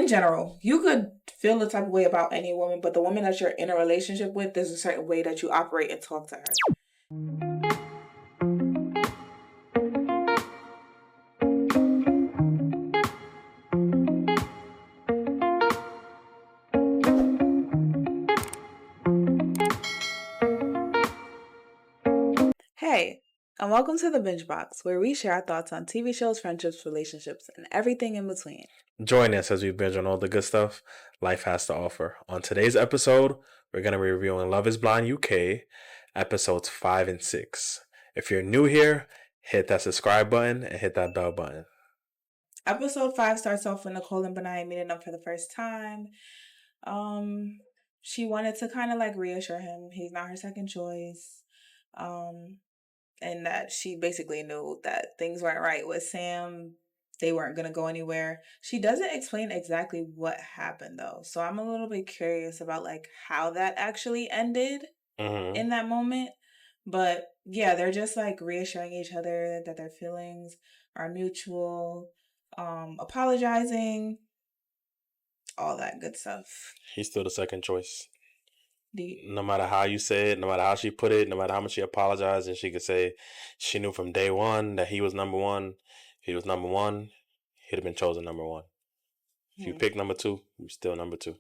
in general, you could feel the type of way about any woman, but the woman that you're in a relationship with, there's a certain way that you operate and talk to her. Hey, and welcome to the Binge Box, where we share our thoughts on TV shows, friendships, relationships, and everything in between. Join us as we binge on all the good stuff life has to offer. On today's episode, we're going to be reviewing Love is Blind UK, episodes 5 and 6. If you're new here, hit that subscribe button and hit that bell button. Episode 5 starts off with Nicole and Benai meeting up for the first time. She wanted to kind of like reassure him he's not her second choice. And that she basically knew that things weren't right with Sam. They weren't going to go anywhere. She doesn't explain exactly what happened, though. So I'm a little bit curious about, like, how that actually ended in that moment. But, yeah, they're just, like, reassuring each other that their feelings are mutual, apologizing, all that good stuff. He's still the second choice. No matter how you say it, no matter how she put it, no matter how much she apologized, and she could say she knew from day one that he was number one. If he was number one, he'd have been chosen number one. If you pick number two, you're still number two.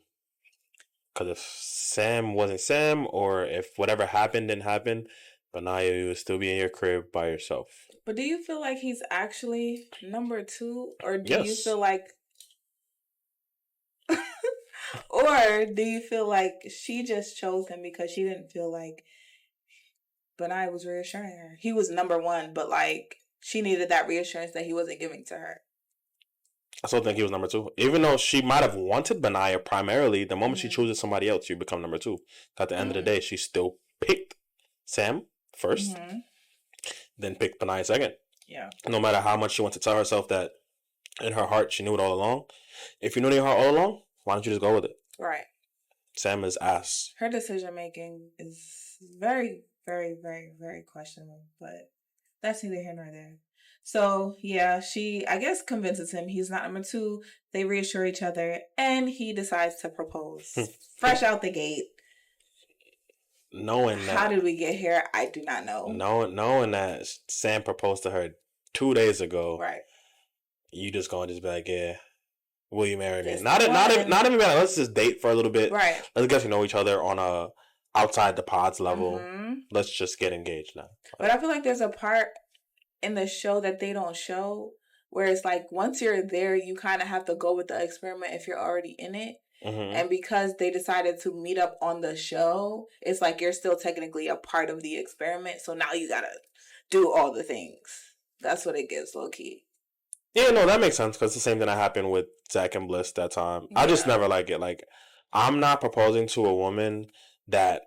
Because if Sam wasn't Sam, or if whatever happened didn't happen, Benai, you would still be in your crib by yourself. But do you feel like he's actually number two? Or do you feel like... Or do you feel like she just chose him because she didn't feel like Benai was reassuring her? He was number one, but like she needed that reassurance that he wasn't giving to her. I still think he was number two. Even though she might have wanted Benai primarily, the moment she chooses somebody else, you become number two. At the end of the day, she still picked Sam first, then picked Benai second. Yeah. No matter how much she wants to tell herself that in her heart she knew it all along. If you knew it in your heart all along, why don't you just go with it? Right. Sam is ass. Her decision making is very, very, very, very questionable, but that's neither here nor there. So, yeah, she, I guess, convinces him he's not number two. They reassure each other, and he decides to propose. Fresh out the gate. Knowing that. How did we get here? I do not know. Knowing that Sam proposed to her 2 days ago. Right. You just gonna just be like, yeah. Will you marry me? Not even like, let's just date for a little bit. Right. Let's get to know each other on a outside the pods level. Let's just get engaged now. But I feel like there's a part in the show that they don't show where it's like once you're there, you kind of have to go with the experiment if you're already in it. And because they decided to meet up on the show, it's like you're still technically a part of the experiment. So now you gotta do all the things. That's what it gives, low key. Yeah, no, that makes sense because the same thing that happened with Zach and Bliss that time. Yeah. I just never like it. Like, I'm not proposing to a woman that,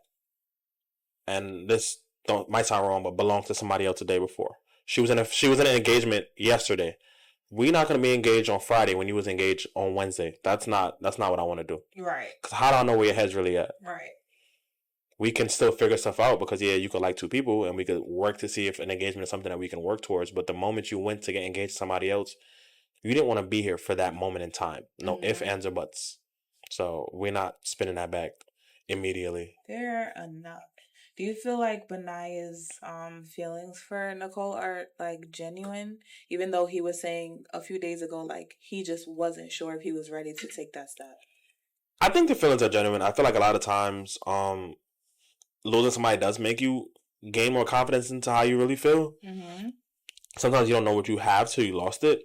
and this might sound wrong, but belonged to somebody else the day before. She was in an engagement yesterday. We're not going to be engaged on Friday when you was engaged on Wednesday. That's not what I want to do. Right. Because how do I know where your head's really at? Right. We can still figure stuff out because, yeah, you could like two people and we could work to see if an engagement is something that we can work towards. But the moment you went to get engaged to somebody else, you didn't want to be here for that moment in time. No ifs, ands, or buts. So we're not spinning that back immediately. Fair enough. Do you feel like Benai's feelings for Nicole are like genuine? Even though he was saying a few days ago, like he just wasn't sure if he was ready to take that step. I think the feelings are genuine. I feel like a lot of times, losing somebody does make you gain more confidence into how you really feel. Sometimes you don't know what you have till you lost it.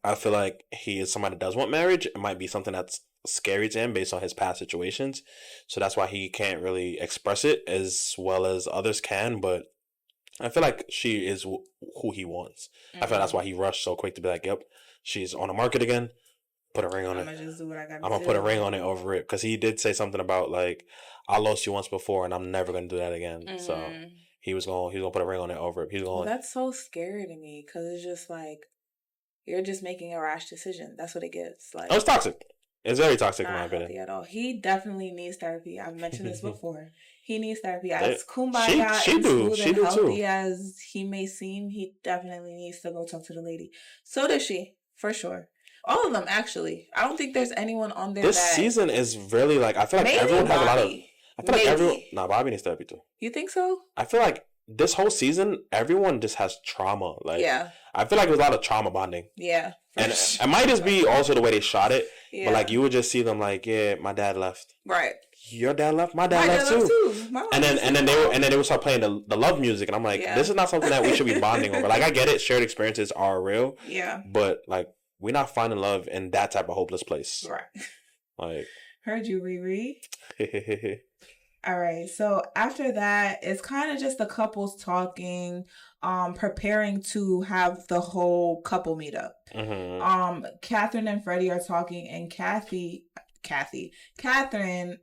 I feel like he is somebody that does want marriage. It might be something that's scary to him based on his past situations. So that's why he can't really express it as well as others can. But I feel like she is who he wants. I feel like that's why he rushed so quick to be like, yep, she's on the market again. Put a ring on it. I'm gonna put a ring on it over it. Because he did say something about like, I lost you once before and I'm never gonna do that again. So he was gonna put a ring on it over it. That's so scary to me because it's just like you're just making a rash decision. That's what it gives. Like, it's toxic. It's very toxic in my opinion. At all. He definitely needs therapy. I've mentioned this before. He needs therapy. As kumbaya and smooth and healthy as he may seem, he definitely needs to go talk to the lady. So does she, for sure. All of them, actually. I don't think there's anyone on there. This season is really like, I feel like maybe everyone has Bobby. a lot of. I feel like everyone. Nah, Bobby needs therapy too. You think so? I feel like this whole season, everyone just has trauma. Like, yeah. I feel like there's a lot of trauma bonding. Yeah. And it might just be also the way they shot it. Yeah. But like, you would just see them like, yeah, my dad left. Right. Your dad left. My dad left too. And then they would start playing the love music, and I'm like, this is not something that we should be bonding over. Like, I get it, shared experiences are real. Yeah. But like, we're not finding love in that type of hopeless place. Right. Like, heard you, Riri. All right. So after that, it's kind of just the couples talking, preparing to have the whole couple meetup. Mm-hmm. Catherine and Freddie are talking, and Catherine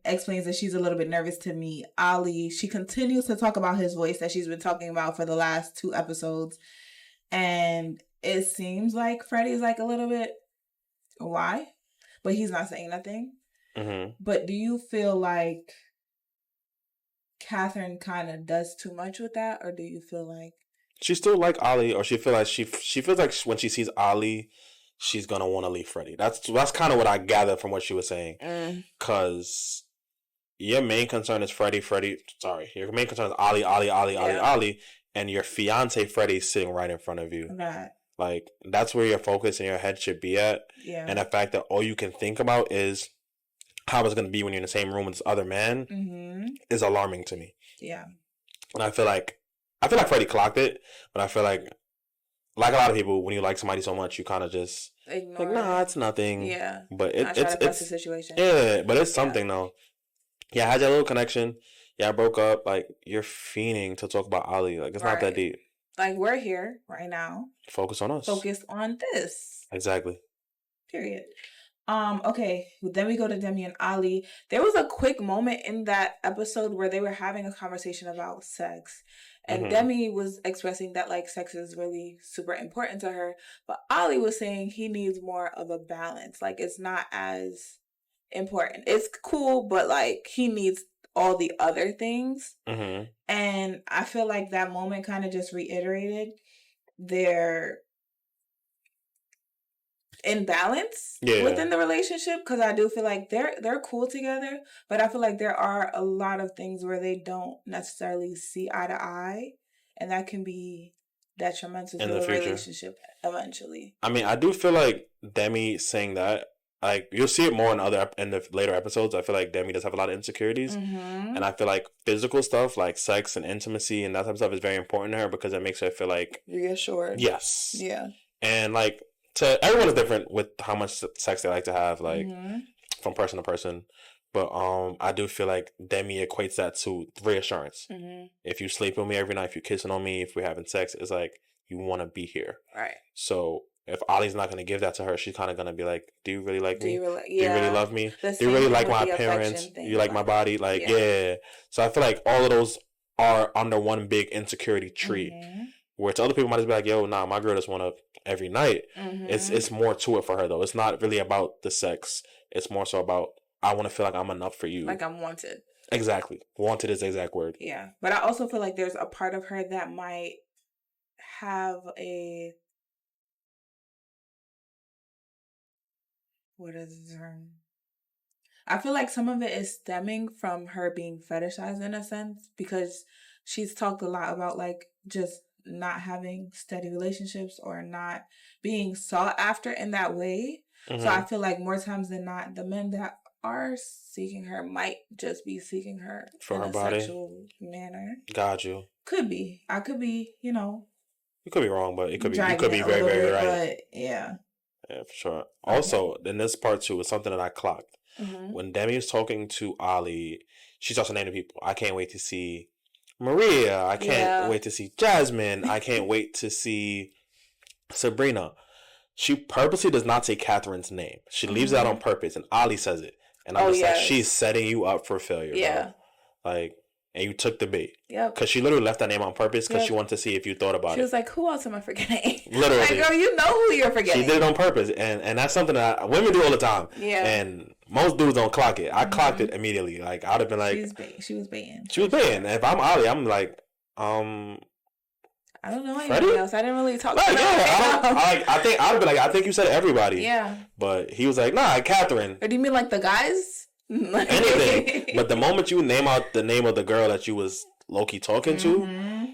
explains that she's a little bit nervous to meet Ali. She continues to talk about his voice that she's been talking about for the last 2 episodes. And it seems like Freddie's like a little bit, why? But he's not saying nothing. Mm-hmm. But do you feel like Catherine kind of does too much with that? Or do you feel like she still like Ali, or she feels like when she sees Ali, she's gonna want to leave Freddie? That's kind of what I gathered from what she was saying. Because your main concern is Freddie. Sorry, your main concern is Ali, and your fiance Freddie is sitting right in front of you. Right. Like, that's where your focus in your head should be at. Yeah. And the fact that all you can think about is how it's gonna be when you're in the same room with this other man is alarming to me. Yeah. And I feel like Freddie clocked it, but I feel like a lot of people, when you like somebody so much, you kind of just ignore nah, it's nothing. Yeah. But it's the situation. Yeah, but it's something though. Yeah, I had that little connection. Yeah, I broke up. Like, you're fiending to talk about Ali. Like, it's not that deep. Like, we're here right now. Focus on us. Focus on this. Exactly. Period. Okay, then we go to Demi and Ali. There was a quick moment in that episode where they were having a conversation about sex. And Demi was expressing that, like, sex is really super important to her. But Ali was saying he needs more of a balance. Like, it's not as important. It's cool, but, like, he needs all the other things. And I feel like that moment kind of just reiterated their imbalance within the relationship, because I do feel like they're cool together, but I feel like there are a lot of things where they don't necessarily see eye to eye, and that can be detrimental to the relationship eventually. I mean, I do feel like Demi saying that, like, you'll see it more in the later episodes. I feel like Demi does have a lot of insecurities, and I feel like physical stuff like sex and intimacy and that type of stuff is very important to her, because it makes her feel like reassured. Yes. Yeah. And like, everyone is different with how much sex they like to have, like from person to person. But I do feel like Demi equates that to reassurance. If you sleep with me every night, if you're kissing on me, if we're having sex, it's like, you want to be here. Right. So if Ali's not going to give that to her, she's kind of going to be like, do you really like me? Do you really love me? Do you really like my appearance? Do you like my body? Like, yeah. So I feel like all of those are under one big insecurity tree. Where to other people might just be like, yo, nah, my girl just want to every night. It's more to it for her, though. It's not really about the sex. It's more so about, I want to feel like I'm enough for you. Like I'm wanted. Exactly. Wanted is the exact word. Yeah. But I also feel like there's a part of her that might have a... What is the term? I feel like some of it is stemming from her being fetishized in a sense, because she's talked a lot about, like, just not having steady relationships or not being sought after in that way. So I feel like more times than not, the men that are seeking her might just be seeking her for in her a body sexual manner. Got you. Could be. I could be, you could be wrong, but it could be very, very right. But yeah. Yeah, for sure. Also, in this part too, is something that I clocked. When Demi is talking to Ali, she's also naming people. I can't wait to see Maria. I can't wait to see Jasmine. I can't wait to see Sabrina. She purposely does not say Catherine's name. She leaves it out on purpose, and Ali says it. And I'm just like, she's setting you up for failure. Yeah. Bro. Like, and you took the bait. Yep. Because she literally left that name on purpose because she wanted to see if you thought about it. She was like, who else am I forgetting? Literally. Like, girl, you know who you're forgetting. She did it on purpose. And that's something that women do all the time. Yeah. And most dudes don't clock it. I clocked it immediately. Like, I would have been like... She was baiting. She was baiting. If I'm Ali, I'm like, I I don't know anybody else. I didn't really talk to him. I think you said everybody. Yeah. But he was like, nah, Catherine. Or do you mean like the guys? Anything. But the moment you name out the name of the girl that you was low-key talking to,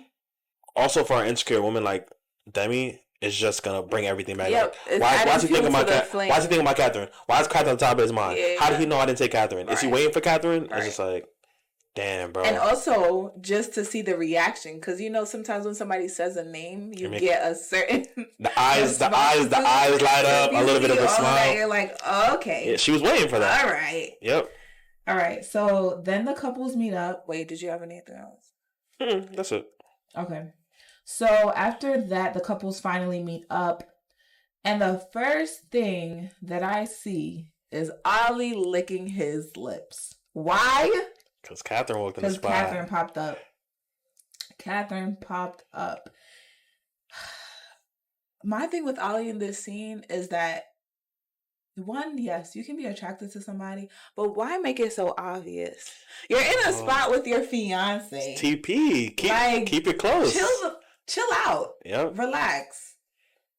also for an insecure woman like Demi, it's just gonna bring everything back up. Why is he thinking about Catherine? Why is Catherine on top of his mind? Yeah. How did he know I didn't take Catherine? Right. Is he waiting for Catherine? Right. It's just like, damn, bro. And also, just to see the reaction, because sometimes when somebody says a name, you get a certain the eyes light up, a little bit of a smile. That, you're like, oh, okay. Yeah, she was waiting for that. All right. Yep. All right. So then the couples meet up. Wait, did you have anything else? That's it. Okay. So after that, the couples finally meet up, and the first thing that I see is Ollie licking his lips. Why? Because Catherine walked in the spot. Because Catherine popped up. My thing with Ollie in this scene is that, one, yes, you can be attracted to somebody, but why make it so obvious? You're in a spot with your fiance. TP. Keep it close. Chill out. Yep. Relax.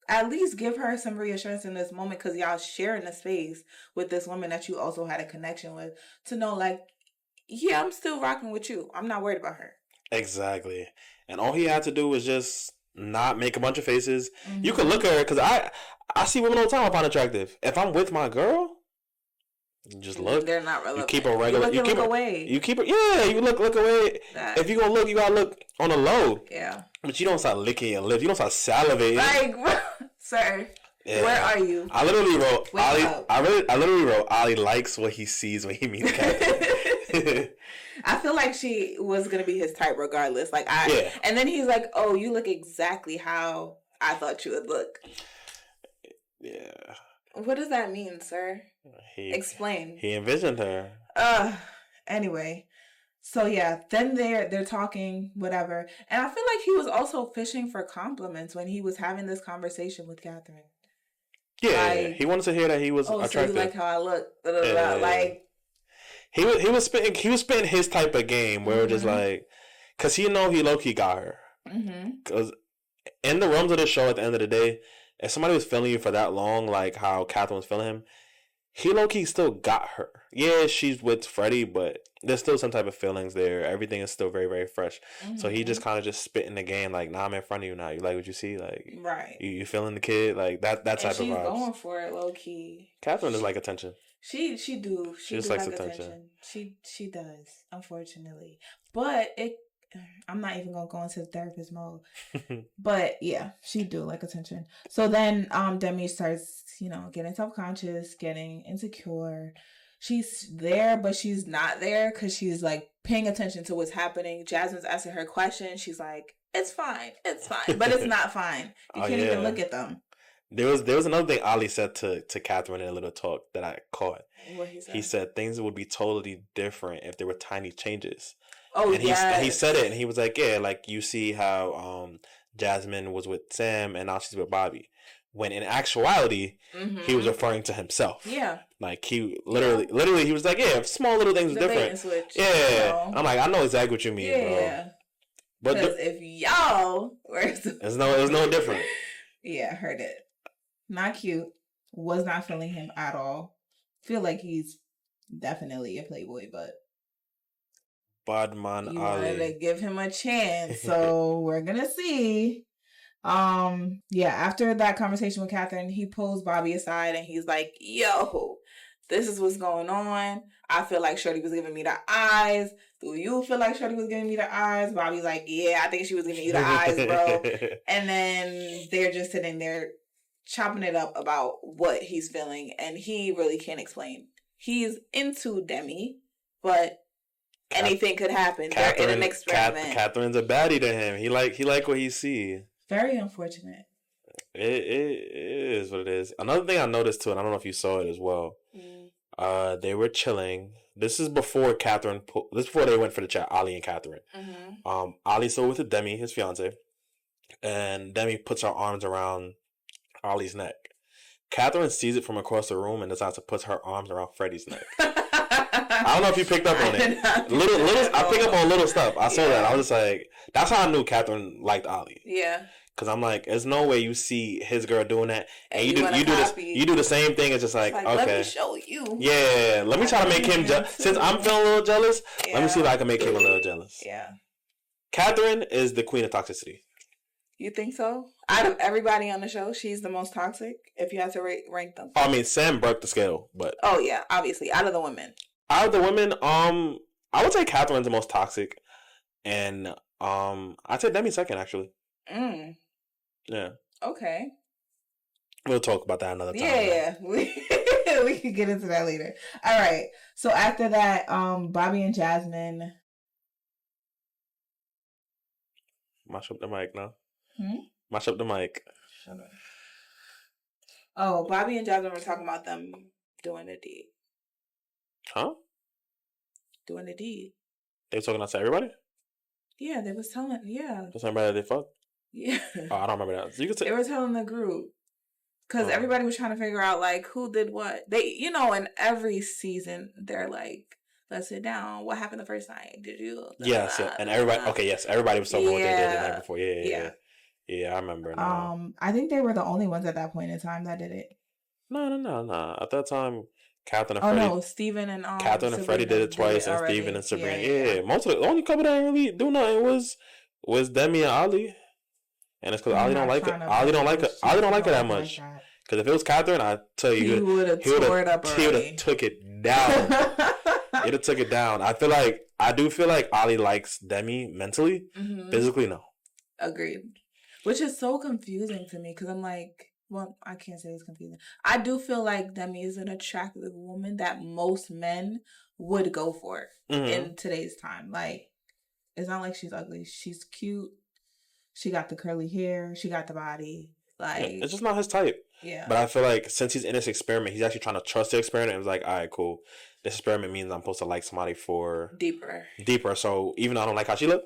At least give her some reassurance in this moment, because y'all sharing a space with this woman that you also had a connection with, to know, like, yeah, I'm still rocking with you. I'm not worried about her. Exactly. And all he had to do was just not make a bunch of faces. Mm-hmm. You can look at her, because I see women all the time I find attractive. If I'm with my girl, you just look. They're not relevant. You keep her regular. You look away. You keep her. Yeah, you look away. If you gonna look, you gotta look on the low. Yeah. But you don't start licking your lips. You don't start salivating. Like, sir, where are you? I literally wrote Ollie. I literally wrote Ollie likes what he sees when he meets Catherine. I feel like she was gonna be his type regardless. And then he's like, "Oh, you look exactly how I thought you would look." Yeah. What does that mean, sir? Explain. He envisioned her. Anyway, so yeah, then they're talking, whatever, and I feel like he was also fishing for compliments when he was having this conversation with Catherine. Yeah, he wanted to hear that he was attractive. So you like how I look? Yeah. Like he was spitting his type of game where just like, cause he low key got her. Cause in the realms of the show, at the end of the day, if somebody was feeling you for that long, like how Catherine was feeling him, he low-key still got her. Yeah, she's with Freddie, but there's still some type of feelings there. Everything is still very, very fresh. So he just kind of just spit in the game, like, nah, I'm in front of you now. You like what you see? Like, right. You feeling the kid? Like, that type of vibes. She's going for it, low-key. Catherine is like attention. She just likes attention. She does, unfortunately. But I'm not even gonna go into therapist mode. But yeah, she do like attention. So then Demi starts, getting self-conscious, getting insecure. She's there, but she's not there, because she's like paying attention to what's happening. Jasmine's asking her questions. She's like, it's fine, but it's not fine. You can't even look at them. There was another thing Ali said to Catherine in a little talk that I caught. What he said? He said things would be totally different if there were tiny changes. Oh, and he said it, and he was like, yeah, like you see how Jasmine was with Sam and now she's with Bobby. When in actuality, he was referring to himself. Yeah. Like he literally, he was like, yeah, small little things are different. Switch, yeah. I'm like, I know exactly what you mean, bro. But if y'all were... There's no different. Yeah, heard it. Not cute. Was not feeling him at all. Feel like he's definitely a playboy, but... Badman you Ali. wanted to give him a chance, so we're gonna see. After that conversation with Catherine, he pulls Bobby aside and he's like, yo, this is what's going on. I feel like Shorty was giving me the eyes. Do you feel like Shorty was giving me the eyes? Bobby's like, yeah, I think she was giving you the eyes, bro. And then they're just sitting there chopping it up about what he's feeling, and he really can't explain. He's into Demi, but anything could happen. They're in an experiment. Catherine's a baddie to him. He like what he see. Very unfortunate. It is what it is. Another thing I noticed too, and I don't know if you saw it as well. They were chilling. This is before Catherine. This is before they went for the chat. Ali and Catherine. Ali's still with Demi, his fiance, and Demi puts her arms around Ali's neck. Catherine sees it from across the room and decides to put her arms around Freddie's neck. I don't know if you picked up on it. I pick up on little stuff. I saw that. I was just like, that's how I knew Catherine liked Ali. Yeah. Because I'm like, there's no way you see his girl doing that, and you do the same thing. It's just like okay, let me show you. Yeah, let me try to make him since I'm feeling a little jealous. Yeah. Let me see if I can make him a little jealous. Yeah. Catherine is the queen of toxicity. You think so? Out of everybody on the show, she's the most toxic. If you had to rank them. I mean, Sam broke the scale, but oh yeah, obviously out of the women. I would say Catherine's the most toxic, and I'd say Demi second actually. Yeah. Okay. We'll talk about that another time. Yeah. We can get into that later. All right. So after that, Bobby and Jasmine. Mash up the mic now. Mash up the mic. Shut up. Oh, Bobby and Jasmine were talking about them doing the deed. Huh? Doing the deed. They were talking out to everybody? Yeah, they was telling. Yeah. Just everybody that they fucked? Yeah. Oh, I don't remember that. So you could say they were telling the group because everybody was trying to figure out like who did what. They, in every season they're like, let's sit down. What happened the first night? Did you? Yes, yeah. And everybody. Okay, yes, everybody was talking what they did the night before. Yeah. I remember. Now. I think they were the only ones at that point in time that did it. No. At that time, Catherine and Freddie. Oh no, Steven and Catherine and Freddie did it twice, and Steven and Sabrina. Yeah. Most of the only couple that didn't really do nothing was Demi and Ali. And it's because Ali don't like it. Ali don't like it that much. Because if it was Catherine, I tell you, he would have took it down. He'd have took it down. I do feel like Ali likes Demi mentally, physically no. Agreed. Which is so confusing to me because I'm like, well, I can't say it's confusing. I do feel like Demi is an attractive woman that most men would go for in today's time. Like, it's not like she's ugly. She's cute. She got the curly hair. She got the body. Like, it's just not his type. Yeah. But I feel like since he's in this experiment, he's actually trying to trust the experiment. It was like, all right, cool. This experiment means I'm supposed to like somebody for deeper. So even though I don't like how she look,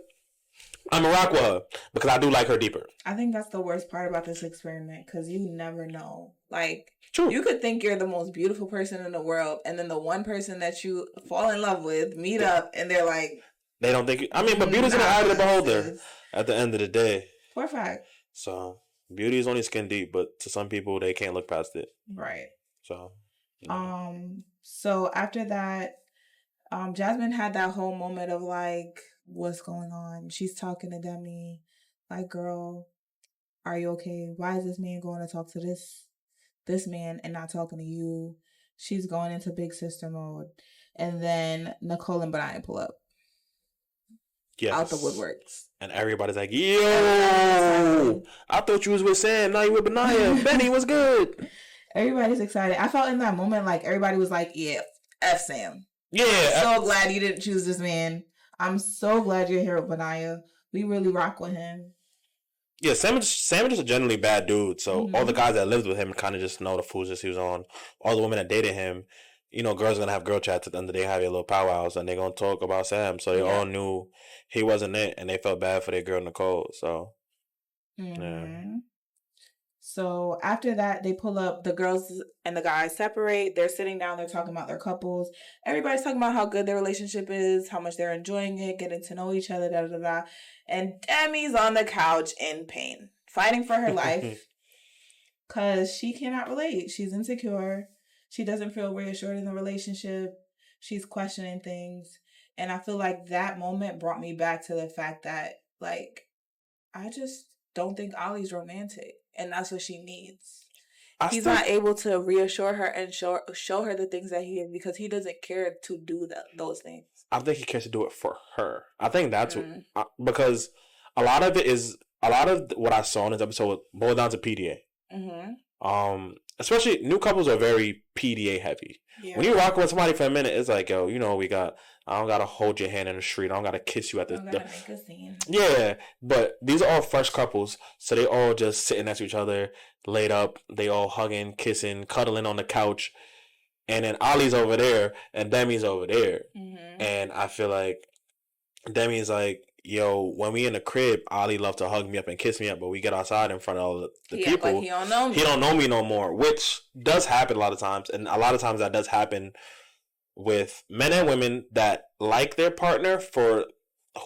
I'm a rock with her because I do like her deeper. I think that's the worst part about this experiment because you never know. Like, true. You could think you're the most beautiful person in the world, and then the one person that you fall in love with meet up, and they're like, they don't think. But beauty's in the eye of the beholder. At the end of the day, for a fact. So beauty is only skin deep, but to some people they can't look past it. Right. So. So after that, Jasmine had that whole moment of like, what's going on? She's talking to Demi, like, girl, are you okay? Why is this man going to talk to this man and not talking to you? She's going into big sister mode, and then Nicole and Brian pull up. Yes. Out the woodworks. And everybody's like, yo, I thought you was with Sam. Now you with Benaya. Benny, what's good? Everybody's excited. I felt in that moment like everybody was like, yeah, F Sam. Yeah. I'm so glad you didn't choose this man. I'm so glad you're here with Benaya. We really rock with him. Yeah, Sam is just a generally bad dude. So all the guys that lived with him kind of just know the foolishness he was on. All the women that dated him, girls going to have girl chats at the end of the day, have a little powwows, and they're going to talk about Sam. So they all knew he wasn't it, and they felt bad for their girl, Nicole. So, yeah. So after that, they pull up, the girls and the guys separate. They're sitting down. They're talking about their couples. Everybody's talking about how good their relationship is, how much they're enjoying it, getting to know each other, da-da-da-da. And Demi's on the couch in pain, fighting for her life because she cannot relate. She's insecure. She doesn't feel reassured in the relationship. She's questioning things. And I feel like that moment brought me back to the fact that, like, I just don't think Ollie's romantic. And that's what she needs. He's not able to reassure her and show her the things that he is because he doesn't care to do those things. I think he cares to do it for her. I think that's what, because a lot of what I saw in this episode boiled down to PDA. Especially new couples are very PDA heavy. Yeah. When you rock with somebody for a minute, it's like, yo, we got. I don't gotta hold your hand in the street. I don't gotta kiss you at the. Make a scene. Yeah, but these are all fresh couples, so they all just sitting next to each other, laid up. They all hugging, kissing, cuddling on the couch, and then Ollie's over there and Demi's over there, and I feel like Demi's like, yo, when we in the crib, Ollie love to hug me up and kiss me up, but we get outside in front of all the people. Like he don't know me. He don't know me no more, which does happen a lot of times, and a lot of times that does happen with men and women that like their partner for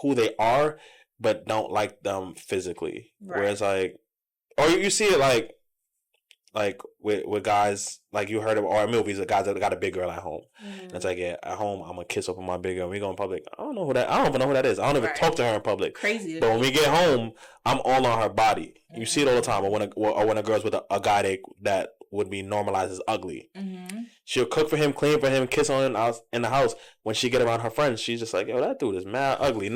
who they are, but don't like them physically. Right. Whereas like, or you see it like with guys, like you heard of, or movies, the guys that got a big girl at home. And it's like, yeah, at home I'm gonna kiss up on my big girl. When we go in public, I don't even know who that is. I don't even talk to her in public. Crazy. But when we get home, I'm all on her body. You see it all the time. Or when a girl's with a guy that would be normalized as ugly. She'll cook for him, clean for him, kiss on him in the house. When she get around her friends, she's just like, yo, that dude is mad ugly.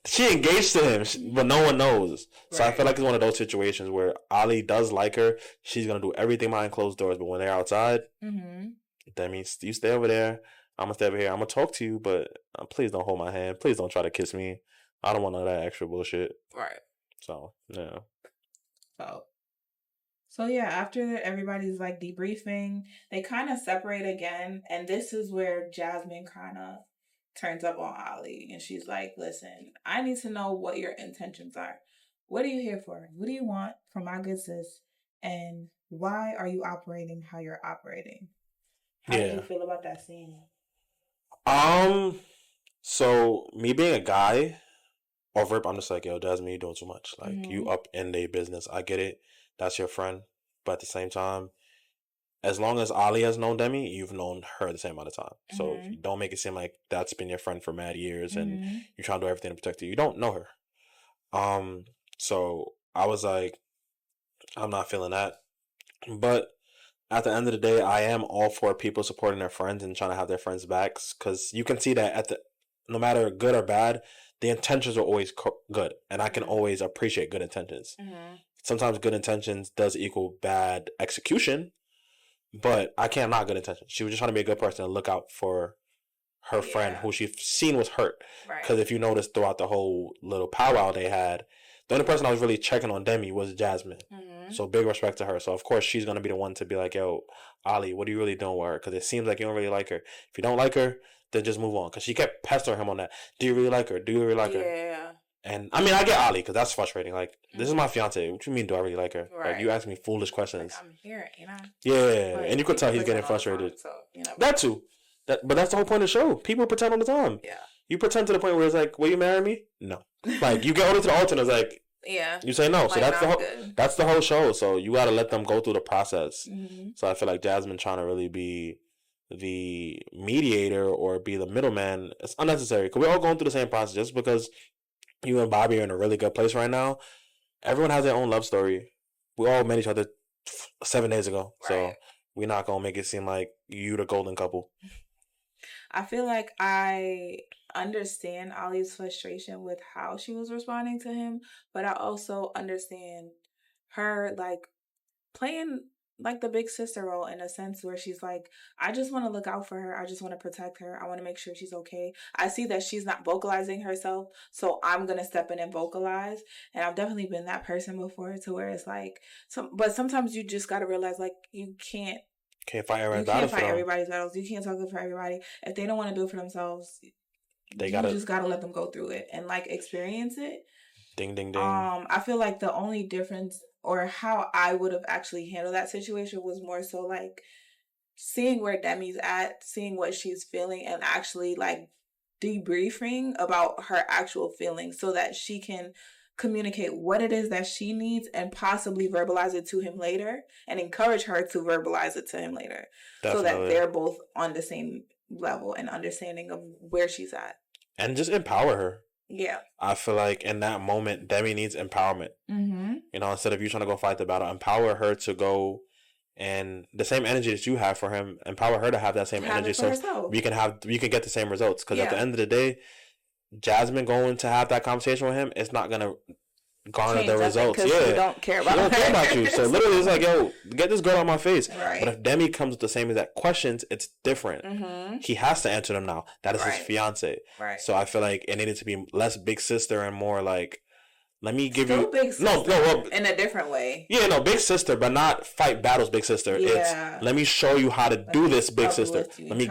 She engaged to him, but no one knows. So I feel like it's one of those situations where Ali does like her. She's going to do everything behind closed doors. But when they're outside, that means you stay over there. I'm going to stay over here. I'm going to talk to you, but please don't hold my hand. Please don't try to kiss me. I don't want none of that extra bullshit. Right. So, yeah. So yeah, after everybody's like debriefing, they kind of separate again. And this is where Jasmine kind of turns up on Ali. And she's like, listen, I need to know what your intentions are. What are you here for? What do you want from my good sis? And why are you operating how you're operating? How did you feel about that scene? So me being a guy, off rip, I'm just like, yo, Jasmine, you're doing too much. Like, you up in their business. I get it. That's your friend. But at the same time, as long as Ali has known Demi, you've known her the same amount of time. So don't make it seem like that's been your friend for mad years and you're trying to do everything to protect her. You don't know her. So I was like, I'm not feeling that. But at the end of the day, I am all for people supporting their friends and trying to have their friends' backs. Because you can see that no matter good or bad, the intentions are always good. And I can always appreciate good intentions. Sometimes good intentions does equal bad execution, but I can't knock good intentions. She was just trying to be a good person and look out for her friend who she seen was hurt. Because if you notice throughout the whole little powwow they had, the only person I was really checking on Demi was Jasmine. So big respect to her. So of course she's going to be the one to be like, yo, Ali, what are you really doing with her? Because it seems like you don't really like her. If you don't like her, then just move on. Because she kept pestering him on that. Do you really like her? Do you really like her? Yeah. And I mean, I get Ali because that's frustrating. Like, this is my fiance. What you mean, do I really like her? Like, you ask me foolish questions. Like, I'm here, you know? Yeah, but and you could tell he's getting frustrated. Time, so, you know, that too. But that's the whole point of the show. People pretend all the time. Yeah. You pretend to the point where it's like, will you marry me? No. Like, you get older to the altar and it's like, you say no. So that's the whole show. So you got to let them go through the process. So I feel like Jasmine trying to really be the mediator or be the middleman, it's unnecessary because we're all going through the same process. Just because you and Bobby are in a really good place right now, everyone has their own love story. We all met each other 7 days ago. Right. So we're not going to make it seem like you the golden couple. I feel like I understand Ali's frustration with how she was responding to him, but I also understand her like playing like the big sister role in a sense where she's like, I just want to look out for her. I just want to protect her. I want to make sure she's okay. I see that she's not vocalizing herself, so I'm going to step in and vocalize. And I've definitely been that person before to where it's like, but sometimes you just got to realize like you can't fight everybody's battles. You can't talk for everybody. If they don't want to do it for themselves, you just got to let them go through it and like experience it. Ding, ding, ding. I feel like the only difference or how I would have actually handled that situation was more so like seeing where Demi's at, seeing what she's feeling, and actually like debriefing about her actual feelings so that she can communicate what it is that she needs and possibly verbalize it to him later and encourage her to verbalize it to him later. Definitely. So that they're both on the same level and understanding of where she's at. And just empower her. Yeah. I feel like in that moment, Demi needs empowerment. You know, instead of you trying to go fight the battle, empower her to go and the same energy that you have for him, empower her to have that same energy so we can get the same results. Because at the end of the day, Jasmine going to have that conversation with him, it's not going to garner the results. Yeah. She don't care about you. So literally it's like, yo, get this girl on my face. Right. But if Demi comes with the same exact questions, it's different. He has to answer them now. That is his fiance. Right. So I feel like it needed to be less big sister and more like, let me give you big sister in a different way. Yeah, no, big sister, but not fight battles, big sister. Yeah. It's let me show you how to do this, big sister. Let me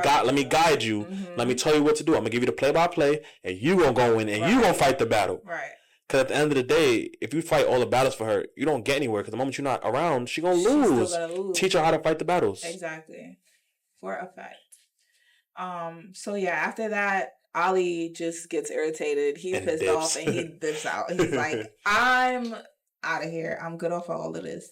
guide you. Let me tell you what to do. I'm gonna give you the play-by-play, and you gonna go in and you gonna fight the battle. Right. Because at the end of the day, if you fight all the battles for her, you don't get anywhere. Because the moment you're not around, she's gonna lose. Teach her how to fight the battles. Exactly, for a fact. So yeah, after that, Ali just gets irritated. He's pissed off and he dips out. He's like, I'm out of here. I'm good off all of this.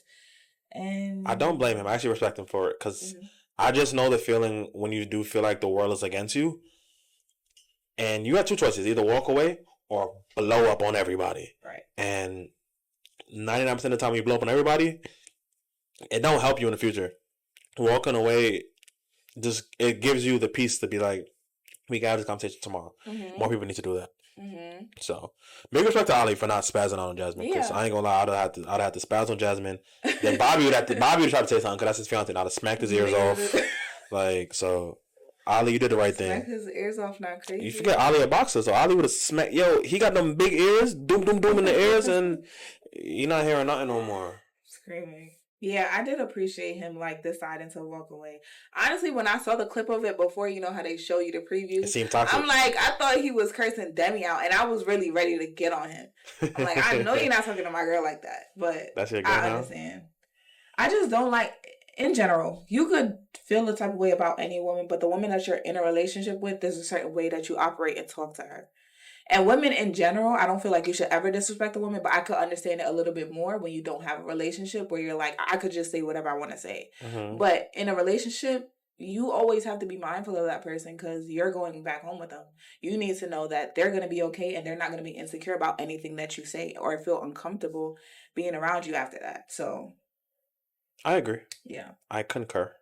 And I don't blame him. I actually respect him for it because I just know the feeling when you do feel like the world is against you. And you have two choices: either walk away or blow up on everybody. Right. And 99% of the time, you blow up on everybody, it don't help you in the future. Walking away, just it gives you the peace to be like, we can have this conversation tomorrow. More people need to do that. So, big respect to Ali for not spazzing out on Jasmine. Because I ain't gonna lie, I'd have to spazz on Jasmine. Then Bobby would try to say something because that's his fiance. I'd have smacked his ears off. Like, so Ali, you did the right thing. Smack his ears off, not crazy. You forget Ali a boxer, so Ali would have smacked. Yo, he got them big ears, doom doom doom in the ears, and you're not hearing nothing no more. Screaming. Yeah, I did appreciate him like deciding to walk away. Honestly, when I saw the clip of it before, you know how they show you the preview, it seemed toxic. I'm like, I thought he was cursing Demi out, and I was really ready to get on him. I'm like, I know you're not talking to my girl like that, but that's your girl I understand. I just don't like, in general, you could feel the type of way about any woman, but the woman that you're in a relationship with, there's a certain way that you operate and talk to her. And women in general, I don't feel like you should ever disrespect a woman, but I could understand it a little bit more when you don't have a relationship where you're like, I could just say whatever I want to say. But in a relationship, you always have to be mindful of that person because you're going back home with them. You need to know that they're going to be okay and they're not going to be insecure about anything that you say or feel uncomfortable being around you after that. So I agree. Yeah. I concur.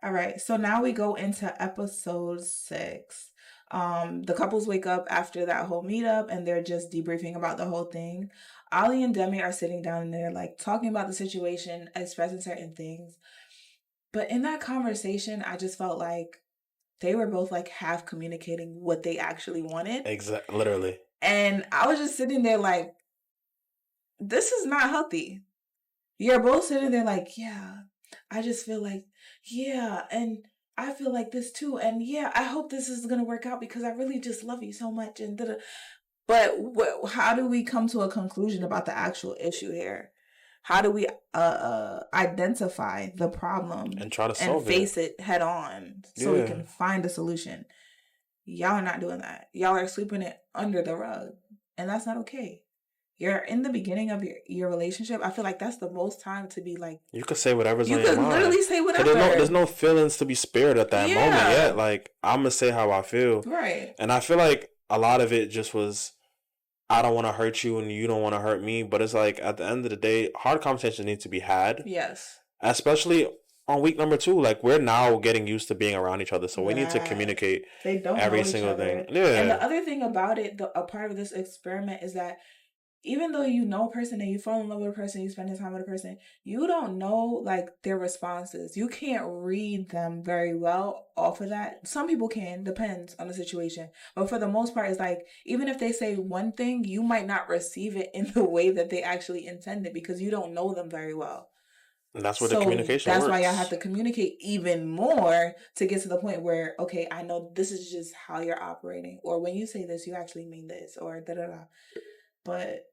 All right. So now we go into episode 6. The couples wake up after that whole meetup and they're just debriefing about the whole thing. Ali and Demi are sitting down and they're like talking about the situation, expressing certain things. But in that conversation, I just felt like they were both like half communicating what they actually wanted. Exactly. Literally. And I was just sitting there like, this is not healthy. You're both sitting there like, yeah, I just feel like, yeah, and I feel like this too, and yeah, I hope this is gonna work out because I really just love you so much, and da-da. But how do we come to a conclusion about the actual issue here? How do we identify the problem and try to solve face it head on so we can find a solution? Y'all are not doing that. Y'all are sweeping it under the rug, and that's not okay. You're in the beginning of your relationship. I feel like that's the most time to be like... You could say whatever's on your mind. You could literally say whatever. There's no feelings to be spared at that moment yet. Like, I'm going to say how I feel. Right. And I feel like a lot of it just was, I don't want to hurt you and you don't want to hurt me. But it's like, at the end of the day, hard conversations need to be had. Yes. Especially on week number 2. Like, we're now getting used to being around each other. So we need to communicate every single thing. Yeah. And the other thing about it, a part of this experiment is that even though you know a person and you fall in love with a person, you spend time with a person, you don't know like their responses. You can't read them very well off of that. Some people can, depends on the situation. But for the most part, it's like, even if they say one thing, you might not receive it in the way that they actually intended because you don't know them very well. And that's where the communication works. That's why y'all have to communicate even more to get to the point where, okay, I know this is just how you're operating. Or when you say this, you actually mean this, or da-da-da. But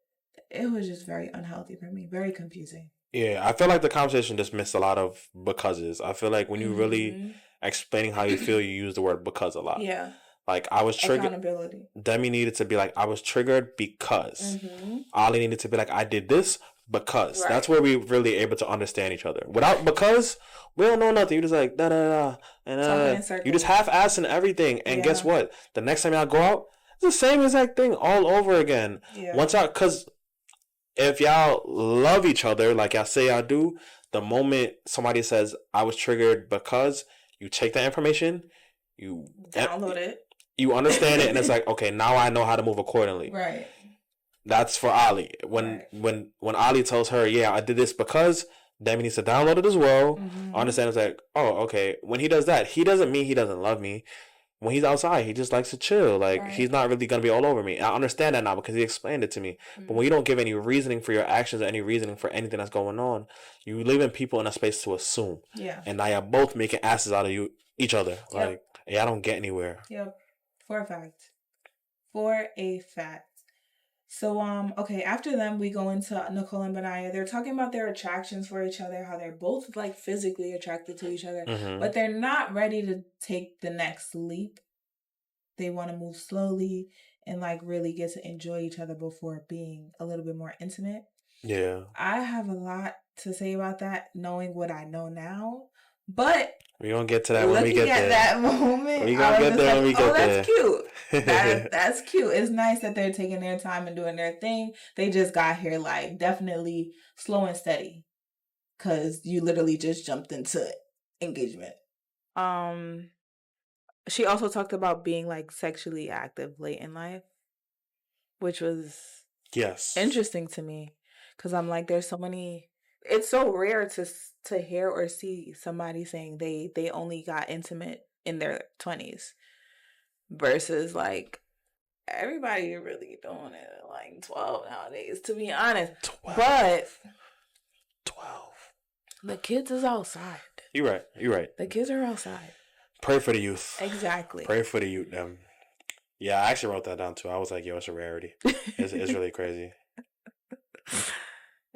it was just very unhealthy for me, very confusing. Yeah, I feel like the conversation just missed a lot of becauses. I feel like when you really explaining how you feel, you use the word because a lot. Yeah. Like, I was triggered. Accountability. Demi needed to be like, I was triggered because. Ali needed to be like, I did this because. Right. That's where we really able to understand each other. Without because, we don't know nothing. You just like, da-da-da. And you just half-assing everything. And guess what? The next time y'all go out, it's the same exact thing all over again. Yeah. Once y'all, because... if y'all love each other, like y'all say y'all do, the moment somebody says, I was triggered because, you take that information, you download it, you understand it, and it's like, okay, now I know how to move accordingly. Right. That's for Ali. When Ali tells her, yeah, I did this because, Demi needs to download it as well. Understand it's like, oh, okay. When he does that, he doesn't mean he doesn't love me. When he's outside, he just likes to chill. Like, he's not really going to be all over me. I understand that now because he explained it to me. But when you don't give any reasoning for your actions or any reasoning for anything that's going on, you leaving people in a space to assume. Yeah. And now you're both making asses out of each other. Yep. Like, I don't get anywhere. Yep. For a fact. For a fact. So, okay, after them, we go into Nicole and Benaya. They're talking about their attractions for each other, how they're both, like, physically attracted to each other, but they're not ready to take the next leap. They want to move slowly and, like, really get to enjoy each other before being a little bit more intimate. Yeah. I have a lot to say about that, knowing what I know now, but... We're going to get to that when we get there. Looking at that moment, we're going to get there when we get there. That's cute. That's cute. It's nice that they're taking their time and doing their thing. They just got here, like, definitely slow and steady. Because you literally just jumped into engagement. She also talked about being, like, sexually active late in life. Which was... Yes. interesting to me. Because I'm like, there's so many... It's so rare to hear or see somebody saying they only got intimate in their 20s versus, like, everybody really doing it at, like, 12 nowadays, to be honest. 12. But 12. The kids is outside. You're right. The kids are outside. Pray for the youth. Exactly. Pray for the youth. Yeah, I actually wrote that down too. I was like, yo, it's a rarity. It's really crazy.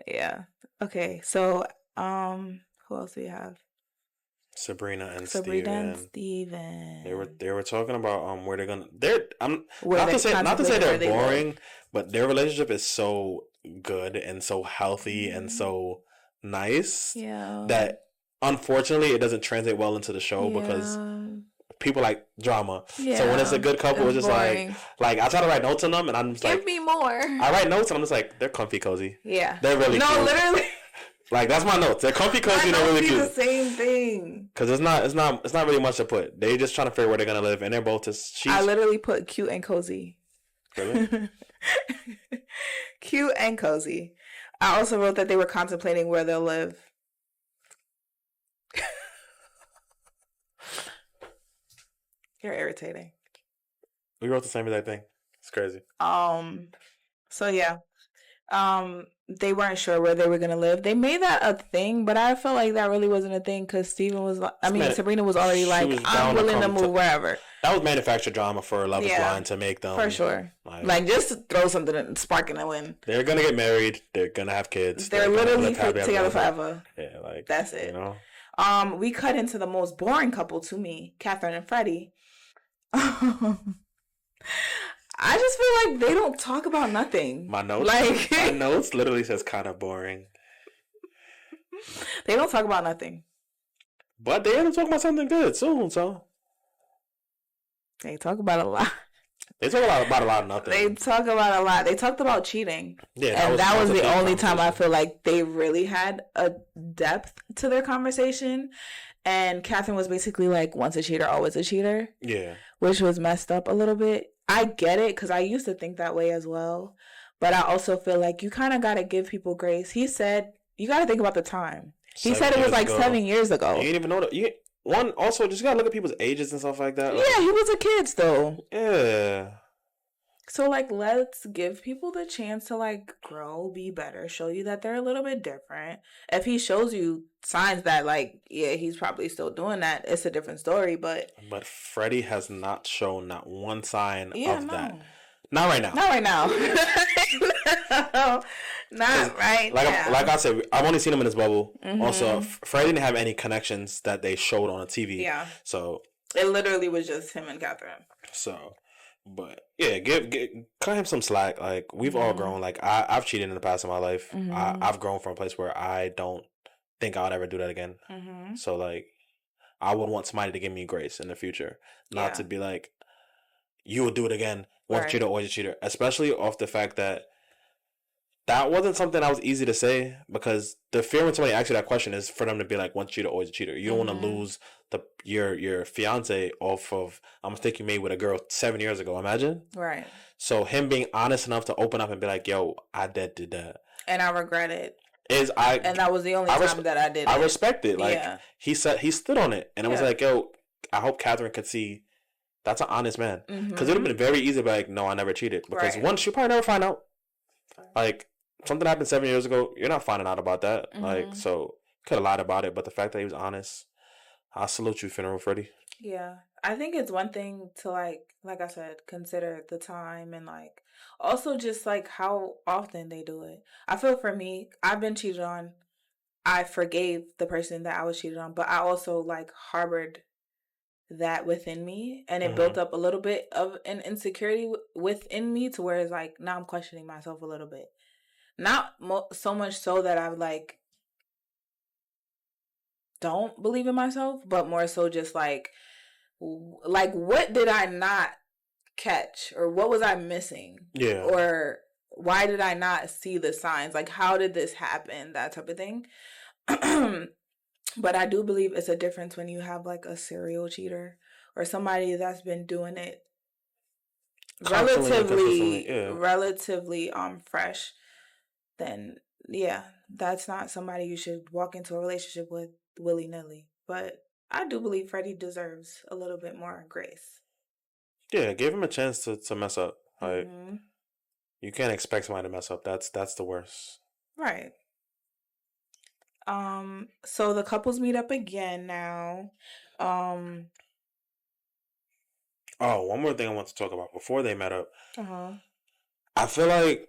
Yeah. Okay, so who else do we have? Sabrina and Steven. They were talking about where they're gonna not to say they're boring, but their relationship is so good and so healthy and so nice that unfortunately it doesn't translate well into the show because people like drama. Yeah. So when it's a good couple, it's just boring. like I try to write notes on them and I'm just like, give me more. I write notes and I'm just like, they're comfy cozy. Yeah. They're really cute. Literally. Like, that's my notes. They're comfy cozy and they're really cute. The same thing. Because it's not really much to put. They're just trying to figure where they're gonna live, and they're both just. I literally put cute and cozy. Really? Cute and cozy. I also wrote that they were contemplating where they'll live. You're irritating. We wrote the same exact thing. It's crazy. So yeah. They weren't sure where they were gonna live. They made that a thing, but I felt like that really wasn't a thing because Sabrina was already like, I'm willing to move wherever. That was manufactured drama for Love Is Blind to make them. For sure. Like just throw something and spark in the wind. They're gonna get married. They're gonna have kids. They're literally together forever. Yeah, like that's it. You know. We cut into the most boring couple to me, Catherine and Freddie. I just feel like they don't talk about nothing. My notes literally says kind of boring. They don't talk about nothing. But they end up talking about something good soon, so. They talk about a lot. They talk about a lot of nothing. They talk about a lot. They talked about cheating. Yeah, and that was the only time I feel like they really had a depth to their conversation. And Catherine was basically like, once a cheater, always a cheater. Yeah. Which was messed up a little bit. I get it because I used to think that way as well. But I also feel like you kind of got to give people grace. He said, you got to think about the time. He said it was like 7 years ago. You didn't even know that. Also, just got to look at people's ages and stuff like that. Yeah, he was a kid still. Yeah. So, like, let's give people the chance to, like, grow, be better, show you that they're a little bit different. If he shows you signs that, like, yeah, he's probably still doing that, it's a different story, but Freddie has not shown not one sign of that. Not right now. Not right now. Not right now. Like I said, I've only seen him in his bubble. Mm-hmm. Also, Freddie didn't have any connections that they showed on a TV. Yeah. So it literally was just him and Catherine. So... But yeah, cut him some slack. Like we've all grown. Like I've cheated in the past of my life. Mm-hmm. I've grown from a place where I don't think I'll ever do that again. Mm-hmm. So like, I would want somebody to give me grace in the future, not to be like, you will do it again. Once cheater, always a cheater. Especially off the fact that wasn't something that was easy to say because the fear when somebody asks you that question is for them to be like, once cheater, always a cheater. You don't want to lose your fiance off of a mistake you made with a girl 7 years ago. Imagine. Right. So him being honest enough to open up and be like, yo, I did that. And I regret it. And that was the only time that I did it. I respect it. Like he stood on it. And it was like, yo, I hope Catherine could see that's an honest man. Because it would have been very easy to be like, no, I never cheated. Because one, she'll probably never find out. Like, something happened 7 years ago, you're not finding out about that. Like, so could have lied about it. But the fact that he was honest, I salute you, Funeral Freddy. Yeah. I think it's one thing to like I said, consider the time and like also just like how often they do it. I feel for me, I've been cheated on. I forgave the person that I was cheated on, but I also like harbored that within me, and it built up a little bit of an insecurity within me to where it's like now I'm questioning myself a little bit. Not so much so that I like don't believe in myself, but more so just like what did I not catch, or what was I missing? Yeah. Or why did I not see the signs? Like, how did this happen? That type of thing. But I do believe it's a difference when you have like a serial cheater or somebody that's been doing it relatively fresh. Then yeah, that's not somebody you should walk into a relationship with willy-nilly. But I do believe Freddie deserves a little bit more grace. Yeah, give him a chance to mess up. Like, you can't expect somebody to mess up. That's the worst. Right. So the couples meet up again now. Oh, one more thing I want to talk about before they met up. I feel like,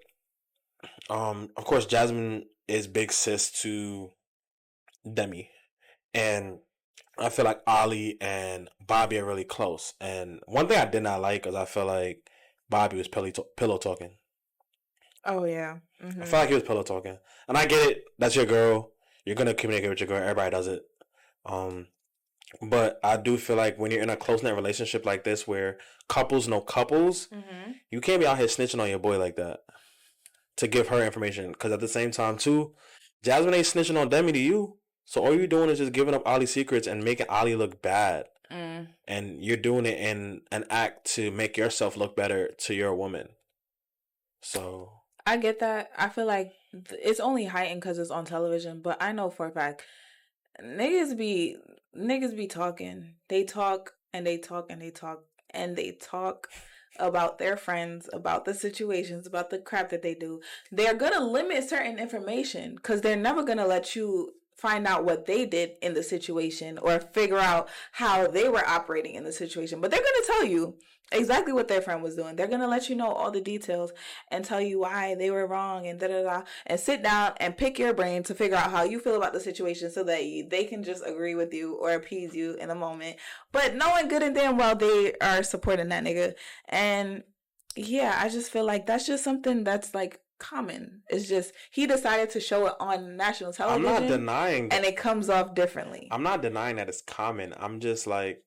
of course, Jasmine is big sis to Demi, and I feel like Ali and Bobby are really close. And one thing I did not like is I feel like Bobby was pillow talking. Oh yeah, I feel like he was pillow talking, and I get it. That's your girl. You're gonna communicate with your girl. Everybody does it. But I do feel like when you're in a close-knit relationship like this, where couples know couples, you can't be out here snitching on your boy like that to give her information. Because at the same time, too, Jasmine ain't snitching on Demi to you. So all you're doing is just giving up Ali's secrets and making Ali look bad. And you're doing it in an act to make yourself look better to your woman. So I get that. I feel like it's only heightened because it's on television, but I know for a fact niggas be talking. They talk and they talk and they talk and they talk about their friends, about the situations, about the crap that they do. They're gonna limit certain information because they're never gonna let you find out what they did in the situation or figure out how they were operating in the situation. But they're gonna tell you exactly what their friend was doing. They're gonna let you know all the details and tell you why they were wrong and and sit down and pick your brain to figure out how you feel about the situation so that they can just agree with you or appease you in a moment. But knowing good and damn well they are supporting that nigga. And yeah, I just feel like that's just something that's like common. It's just he decided to show it on national television. I'm not denying that. And it comes off differently. I'm not denying that it's common. I'm just like,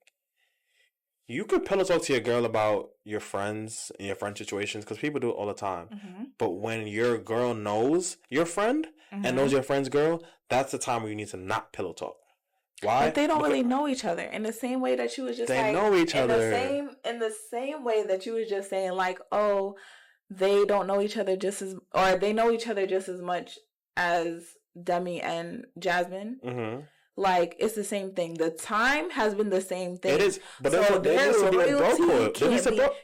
you could pillow talk to your girl about your friends and your friend situations because people do it all the time. But when your girl knows your friend and knows your friend's girl, that's the time where you need to not pillow talk. Why? But they don't really know each other in the same way that you was just they know each other. In the same way that you was just saying like, oh, they don't know each other or they know each other just as much as Demi and Jasmine. Like, it's the same thing. The time has been the same thing. It is. But so there needs to be a bro code.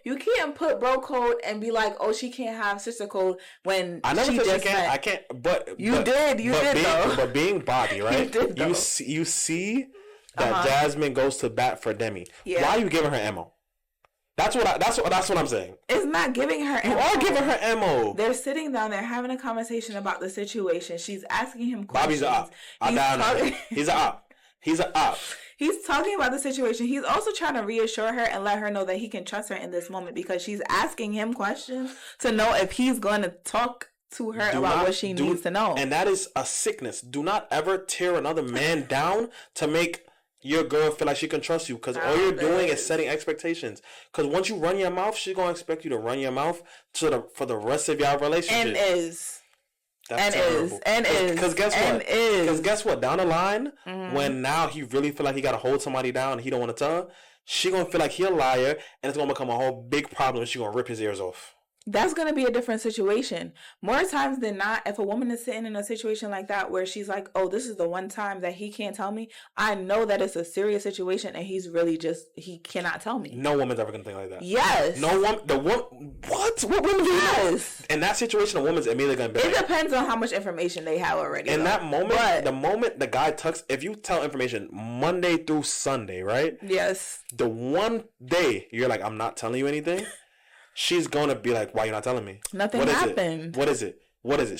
You can't put bro code and be like, oh, she can't have sister code when I never said she can't. I can't. But you did though. But being Bobby, right? You did though. You see that Jasmine goes to bat for Demi. Yeah. Why are you giving her ammo? That's what I'm saying. It's not giving her ammo. You are giving her ammo. They're sitting down there having a conversation about the situation. She's asking him questions. Bobby's an op. He's an op. He's an op. He's talking about the situation. He's also trying to reassure her and let her know that he can trust her in this moment because she's asking him questions to know if he's going to talk to her about what she needs to know. And that is a sickness. Do not ever tear another man down to make your girl feel like she can trust you, because all you're doing is setting expectations. Because once you run your mouth, she's gonna expect you to run your mouth for the rest of your relationship. Because guess what? Down the line, when now he really feel like he gotta hold somebody down, and he don't want to tell her, she gonna feel like he a liar, and it's gonna become a whole big problem. And she gonna rip his ears off. That's going to be a different situation. More times than not, if a woman is sitting in a situation like that where she's like, oh, this is the one time that he can't tell me, I know that it's a serious situation and he's really just, he cannot tell me. No woman's ever going to think like that. Yes. No woman, what? What woman do you know? In that situation, a woman's immediately going to be It depends on how much information they have already. In that moment, the moment the guy tucks, if you tell information Monday through Sunday, right? Yes. The one day you're like, I'm not telling you anything. She's gonna be like, why you not telling me? Nothing happened. What is it?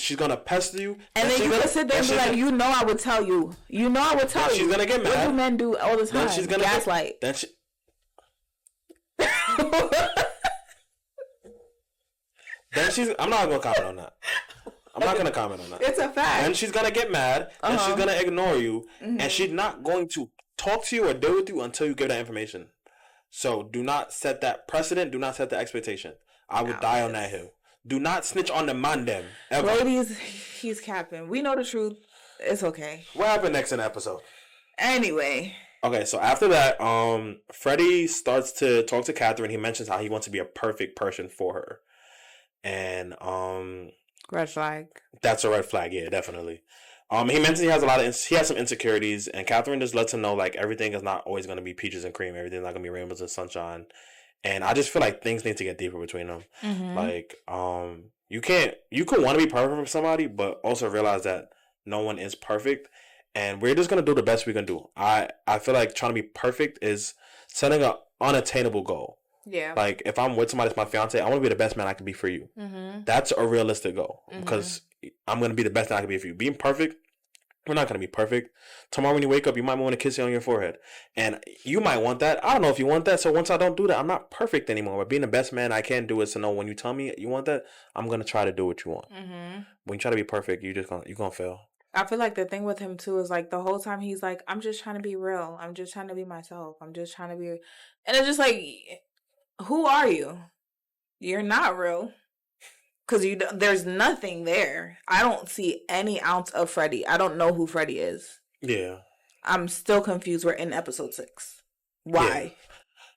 She's gonna pester you. And then you're gonna sit there and be like, you know I would tell you. You know I would tell you. She's gonna get mad. What do men do all the time? Then she's gonna gaslight. I'm not gonna comment on that. It's a fact. And she's gonna get mad. And she's gonna ignore you. Mm-hmm. And she's not going to talk to you or deal with you until you give that information. So do not set that precedent. Do not set the expectation. I would die on that hill. Do not snitch on the man them. Ever. Ladies, he's capping. We know the truth. It's okay. What happened next in the episode? Anyway. Okay, so after that, Freddie starts to talk to Catherine. He mentions how he wants to be a perfect person for her. And red flag. That's a red flag, yeah, definitely. He mentions he has some insecurities, and Catherine just lets him know like everything is not always going to be peaches and cream. Everything's not going to be rainbows and sunshine. And I just feel like things need to get deeper between them. Mm-hmm. Like, you could want to be perfect for somebody, but also realize that no one is perfect, and we're just going to do the best we can do. I feel like trying to be perfect is setting an unattainable goal. Yeah. Like, if I'm with somebody that's my fiance, I want to be the best man I can be for you. Mm-hmm. That's a realistic goal because I'm going to be the best man I can be for you. Being perfect, we're not going to be perfect. Tomorrow when you wake up, you might want to kiss you on your forehead. And you might want that. I don't know if you want that. So once I don't do that, I'm not perfect anymore. But being the best man I can do is to know when you tell me you want that, I'm going to try to do what you want. Mm-hmm. When you try to be perfect, you're going to fail. I feel like the thing with him too is like the whole time he's like, I'm just trying to be real. I'm just trying to be myself. I'm just trying to be. And it's just like, who are you? You're not real. Because there's nothing there. I don't see any ounce of Freddie. I don't know who Freddie is. Yeah. I'm still confused. We're in episode 6. Why?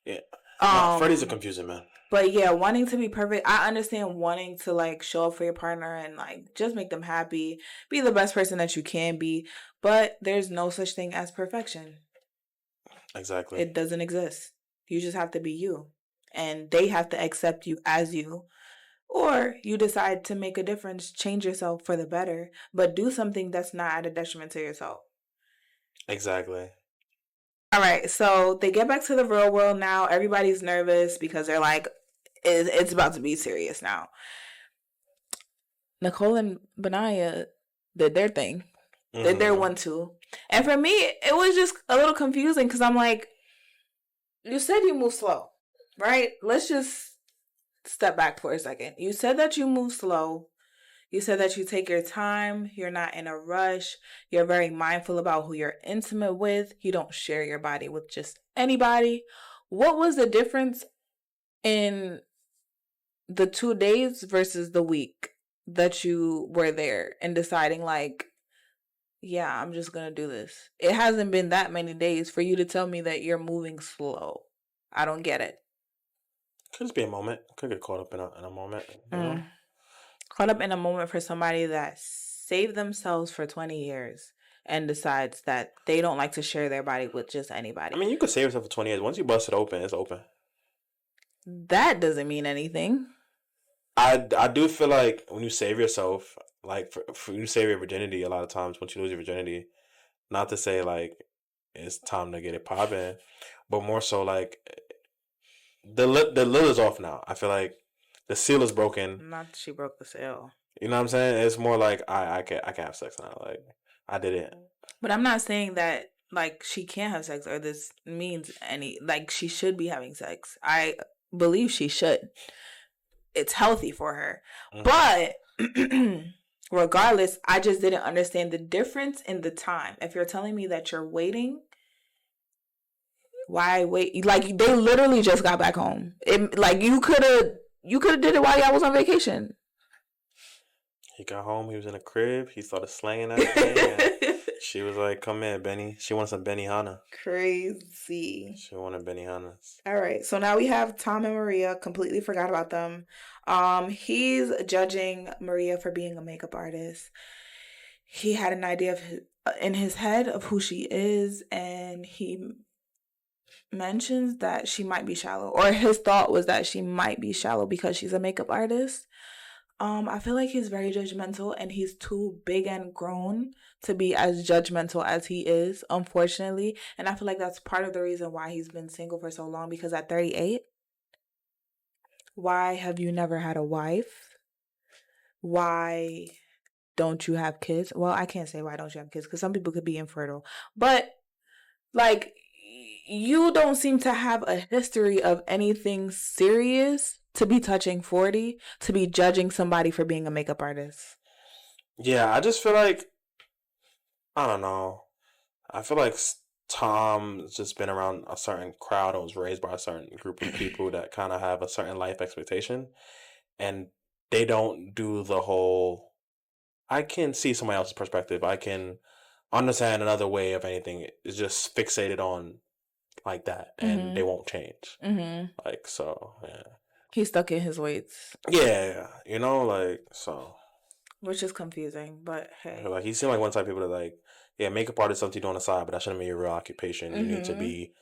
Yeah. No, Freddie's a confusing man. But yeah, wanting to be perfect. I understand wanting to like show up for your partner and like just make them happy. Be the best person that you can be. But there's no such thing as perfection. Exactly. It doesn't exist. You just have to be you. And they have to accept you as you. Or you decide to make a difference, change yourself for the better, but do something that's not at a detriment to yourself. Exactly. All right, so they get back to the real world now. Everybody's nervous because they're like, it's about to be serious now. Nicole and Benaya did their thing. Did their 1-2. And for me, it was just a little confusing because I'm like, you said you move slow, right? Let's just step back for a second. You said that you move slow. You said that you take your time. You're not in a rush. You're very mindful about who you're intimate with. You don't share your body with just anybody. What was the difference in the 2 days versus the week that you were there and deciding like, yeah, I'm just going to do this? It hasn't been that many days for you to tell me that you're moving slow. I don't get it. Could just be a moment. Could get caught up in a moment. You know? Caught up in a moment for somebody that saved themselves for 20 years and decides that they don't like to share their body with just anybody. I mean, you could save yourself for 20 years. Once you bust it open, it's open. That doesn't mean anything. I do feel like when you save yourself, like for you save your virginity, a lot of times once you lose your virginity, not to say like it's time to get it popping, but more so like the lid is off now. I feel like the seal is broken. Not she broke the seal. You know what I'm saying? It's more like I can have sex now. Like I did it. But I'm not saying that like she can't have sex or this means any like she should be having sex. I believe she should. It's healthy for her. Mm-hmm. But regardless, I just didn't understand the difference in the time. If you're telling me that you're waiting, why wait? Like they literally just got back home. Like you could have did it while y'all was on vacation. He got home. He was in a crib. He started slanging that thing. She was like, come in, Benny. She wants some Benihana. Crazy. She wanted Benihanas. All right. So now we have Tom and Maria. Completely forgot about them. He's judging Maria for being a makeup artist. He had an idea in his head of who she is, and he mentions that she might be shallow, or his thought was that she might be shallow because she's a makeup artist. I feel like he's very judgmental, and he's too big and grown to be as judgmental as he is, unfortunately. And I feel like that's part of the reason why he's been single for so long, because at 38, why have you never had a wife? Why don't you have kids? Well, I can't say why don't you have kids, because some people could be infertile. But, like, you don't seem to have a history of anything serious to be touching 40, to be judging somebody for being a makeup artist. Yeah, I just feel like, I don't know. I feel like Tom's just been around a certain crowd and was raised by a certain group of people that kind of have a certain life expectation. And they don't do the whole, I can see somebody else's perspective. I can understand another way of anything. It's just fixated on like that, and they won't change. Like, so, yeah. He's stuck in his weights. Yeah, you know, like, so. Which is confusing, but hey. Like, he seemed like one type of people that, like, yeah, makeup artist is something you do on the side, but that shouldn't be your real occupation. You need to be,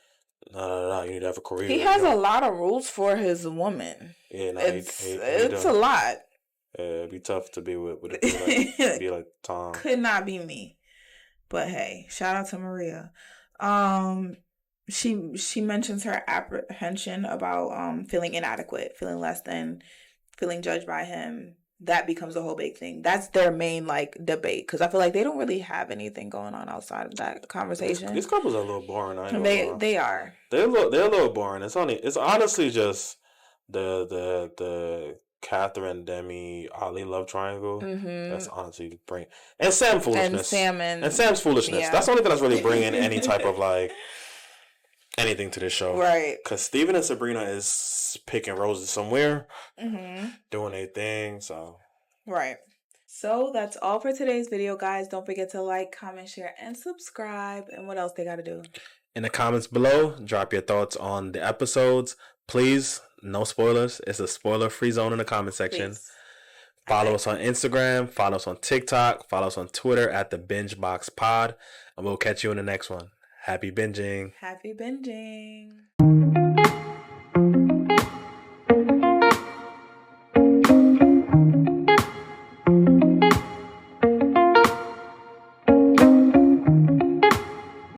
you need to have a career. He has a lot of rules for his woman. Yeah, no, it's a lot. Yeah, it'd be tough to be with a dude like, be like Tom. Could not be me. But hey, shout out to Maria. She mentions her apprehension about feeling inadequate, feeling less than, feeling judged by him. That becomes a whole big thing. That's their main like debate, because I feel like they don't really have anything going on outside of that conversation. These couples are a little boring. They are. They're a little boring. It's honestly just the Catherine, Demi, Ali love triangle. That's honestly bring, and Sam foolishness and Sam's foolishness. Yeah. That's the only thing that's really bringing any type of like anything to this show, right? Because Steven and Sabrina is picking roses somewhere, doing their thing. So right. So that's all for today's video, guys. Don't forget to like, comment, share, and subscribe. And what else they got to do? In the comments below, drop your thoughts on the episodes. Please, no spoilers. It's a spoiler-free zone in the comment section. Please. Follow us on Instagram. Follow us on TikTok. Follow us on Twitter at the Binge Box Pod. And we'll catch you in the next one. Happy binging. Happy binging.